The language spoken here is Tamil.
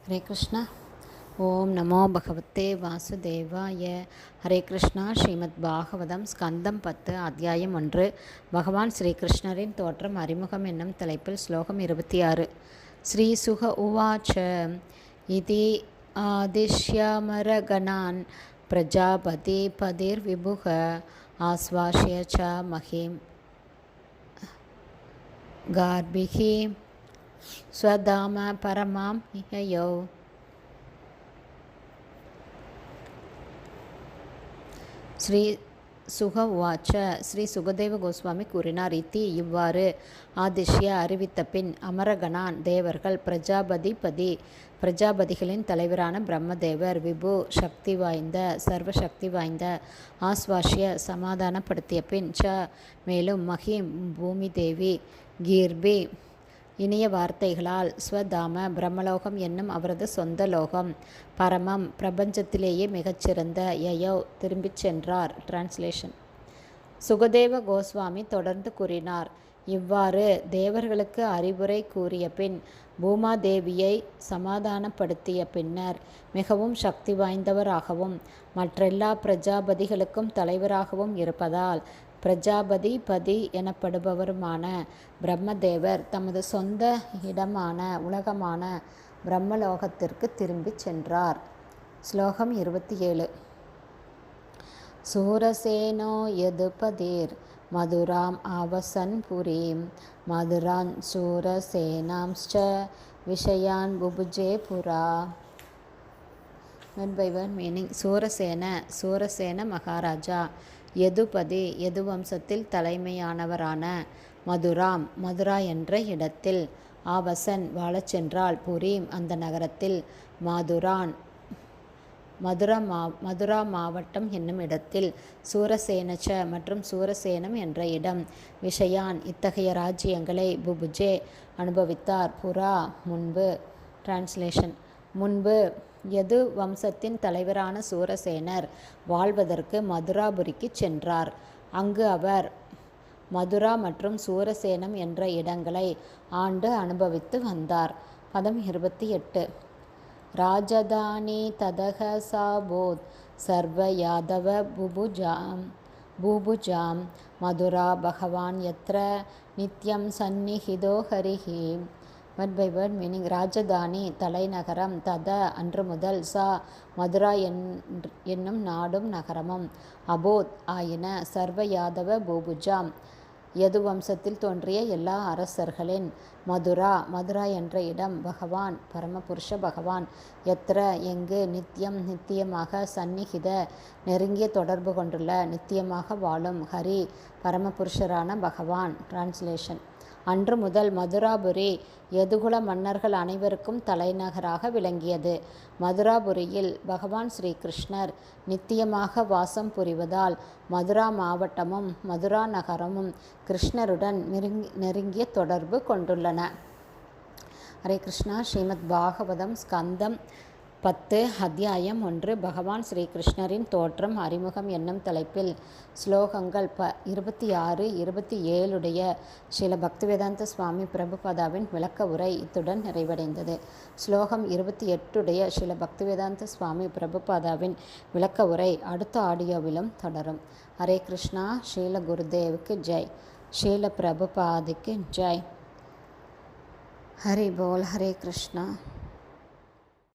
ஹரே கிருஷ்ணா. ஓம் நமோ பகவத்தே வாசுதேவாய. ஹரே கிருஷ்ணா. ஸ்ரீமத் பாகவதம் ஸ்கந்தம் 10 அத்தியாயம் 1. பகவான் ஸ்ரீகிருஷ்ணரின் தோற்றம் அறிமுகம் என்னும் தலைப்பில் ஸ்லோகம் 26. ஸ்ரீ சுக உவாச்ச இதி ஆதிஷ்யமரகணான் பிரஜாபதி பதிர் விபுக ஆஸ்வாஷ்ய ச மஹிம் கார்பிகி ஸ்வதாம பரமாம் யயோ. ஸ்ரீ சுக உவாச்ச. ஸ்ரீ சுகதேவ கோஸ்வாமி கூறினார். இவ்வாறு ஆதிஷ்ய அறிவித்த பின் அமரகணான் தேவர்கள் பிரஜாபதிகளின் தலைவரான பிரம்மதேவர் விபு சக்தி வாய்ந்த சர்வ சக்தி வாய்ந்த ஆஸ்வாஷ்ய சமாதானப்படுத்திய பின் மேலும் மஹிம் பூமி தேவி கீர்பி இனிய வார்த்தைகளால் ஸ்வதாம பிரம்மலோகம் என்னும் அவரது சொந்த லோகம் பரமம் பிரபஞ்சத்திலேயே மிகச்சிறந்த யயோ திரும்பிச் சென்றார். டிரான்ஸ்லேஷன். சுகதேவ கோஸ்வாமி தொடர்ந்து கூறினார். இவ்வாறு தேவர்களுக்கு அறிவுரை கூறிய பின் பூமாதேவியை சமாதானப்படுத்திய பின்னர் மிகவும் சக்தி வாய்ந்தவராகவும் மற்றெல்லா பிரஜாபதிகளுக்கும் தலைவராகவும் இருப்பதால் பிரஜாபதி எனப்படுபவருமான பிரம்மதேவர் தமது சொந்த இடமான உலகமான பிரம்மலோகத்திற்கு திரும்பிச் சென்றார். ஸ்லோகம் 27. சூரசேனோ யதுபதிர் மதுராம் ஆவசன் புரீம் மதுரான் சூரசேனாம்ச்ச விஷயான் புபுஜே புரா. One by one meaning. Shurasena மகாராஜா யதுபதி யது வம்சத்தில் தலைமையானவரான மதுரா என்ற இடத்தில் ஆவசன் வாழச் சென்றால் புரீம் அந்த நகரத்தில் மதுரா மாவட்டம் என்னும் இடத்தில் சூரசேனச்ச மற்றும் சூரசேனம் என்ற இடம் விஷயான் இத்தகைய ராஜ்யங்களை புபுஜே அனுபவித்தார். புரா முன்பு. டிரான்ஸ்லேஷன். முன்பு யது வம்சத்தின் தலைவரான சூரசேனர் வாழ்வதற்கு மதுராபுரிக்கு சென்றார். அங்கு அவர் மதுரா மற்றும் சூரசேனம் என்ற இடங்களை ஆண்டு அனுபவித்து வந்தார். பதம் 28. ராஜதானி ததக சாபோத் சர்வ யாதவ பூபுஜாம் மதுரா பகவான் யத்ர நித்யம் சந்நிஹிதோ ஹரிஹி. Word by word meaning. ராஜதானி தலைநகரம், தத அன்று முதல், சா மதுரா என்னும் நாடும் நகரமும், அபோத் ஆயின, சர்வ யாதவ பூபுஜாம் யது வம்சத்தில் தோன்றிய எல்லா அரசர்களின், மதுரா என்ற இடம், பகவான் பரமபுருஷ பகவான், எத்திர எங்கு, நித்தியம் நித்தியமாக, சந்நிஹித நெருங்கிய தொடர்பு கொண்டுள்ள, நித்தியமாக வாழும், ஹரி பரமபுருஷரான பகவான். டிரான்ஸ்லேஷன். அன்று முதல் மதுராபுரி யதுகுல மன்னர்கள் அனைவருக்கும் தலைநகராக விளங்கியது. மதுராபுரியில் பகவான் ஸ்ரீகிருஷ்ணர் நித்தியமாக வாசம் புரிவதால் மதுரா மாவட்டமும் மதுரா நகரமும் கிருஷ்ணருடன் நெருங்கிய தொடர்பு கொண்டுள்ளன. ஹரே கிருஷ்ணா. ஸ்ரீமத் பாகவதம் ஸ்கந்தம் 10 அத்தியாயம் 1. பகவான் ஸ்ரீகிருஷ்ணரின் தோற்றம் அறிமுகம் என்னும் தலைப்பில் ஸ்லோகங்கள் 26, 27 ஸ்ரீல பக்திவேதாந்த சுவாமி பிரபுபாதாவின் விளக்க உரை இத்துடன் நிறைவடைந்தது. ஸ்லோகம் 28 ஸ்ரீல பக்திவேதாந்த சுவாமி பிரபுபாதாவின் விளக்க உரை அடுத்த ஆடியோவிலும் தொடரும். ஹரே கிருஷ்ணா. ஸ்ரீல குருதேவுக்கு ஜெய். ஸ்ரீல பிரபுபாதிக்கு ஜெய். ஹரி போல். ஹரே கிருஷ்ணா.